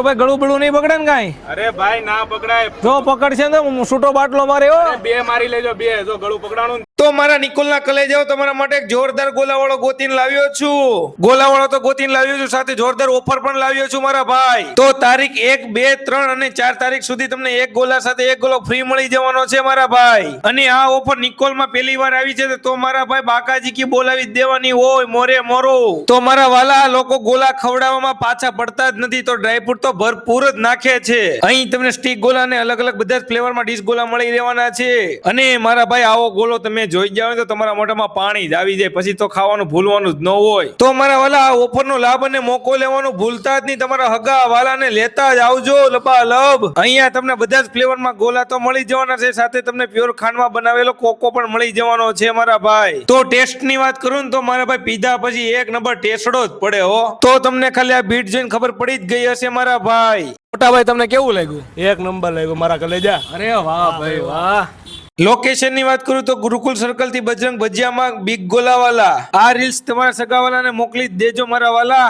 ભાઈ ગળું બળું નહીં પકડે ને કાંઈ? અરે ભાઈ ના પકડાય. જો પકડશે ને છૂટો બાટલો મારે હો. બે મારી લેજો, બે જો ગળું પકડાણું. તો મારા નિકોલના કલેજાઓ તમારા માટે એક જોરદાર ગોલાવાળો ગોતીને લાવ્યો છું. ગોલાવાળો તો ગોતીને લાવ્યો છું, સાથે જોરદાર ઓફર પણ લાવ્યો છું મારા ભાઈ. તો તારીખ 1, 2, 3 અને 4 તારીખ સુધી તમને એક ગોલા સાથે એક ગોલો ફ્રી મળી જવાનો છે મારા ભાઈ. અને આ ઓફર નિકોલમાં પહેલી વાર આવી છે તો મારા ભાઈ બાકાજી કી બોલાવી દેવાની હોય મોરે મોરો. તો મારા વાલા લોકો ગોલા ખવડાવવામાં પાછા પડતા જ નથી, તો ડ્રાયફ્રૂટ તો ભરપૂર જ નાખે છે. અહીં તમને સ્ટીક ગોલા અને અલગ અલગ બધા જ ફ્લેવરમાં ડીશ ગોલા મળી રહેવાના છે. અને મારા ભાઈ આવો ગોલો તમે જોઈ જાવ તો તમારા મોઢામાં પાણી જ આવી જાય, પછી તો ખાવાનું ભૂલવાનું જ ન હોય. તો મારા વાલા આ ઓફરનો લાભ અને મોકો લેવાનું ભૂલતા જ નહીં. તમારા હગા વાલાને લેતા જ આવજો લબાલબ. અહીંયા તમને બધા જ ફ્લેવરમાં ગોલા તો મળી જવાના છે, સાથે તમને પ્યોર ખાંડમાં બનાવેલો કોકો પણ મળી જવાનો છે મારા ભાઈ. તો ટેસ્ટની વાત કરું ને તો મારા ભાઈ પીધા પછી એક નંબર ટેસ્ટડો જ પડે હો. તો તમને ખાલી આ બીટ જોઈને ખબર પડી જ ગઈ હશે મારા ભાઈ. મોટા ભાઈ તમને કેવું લાગ્યું? એક નંબર લાગ્યો મારા કલેજા. અરે વાહ ભાઈ વાહ. લોકેશન ની વાત કરું તો ગુરુકુલ સર્કલ થી બજરંગ ભજીયામાં બિગ ગોલાવાલા. આ રીલ્સ તમારા સગાવાલાને મોકલી દેજો મારા વાલા.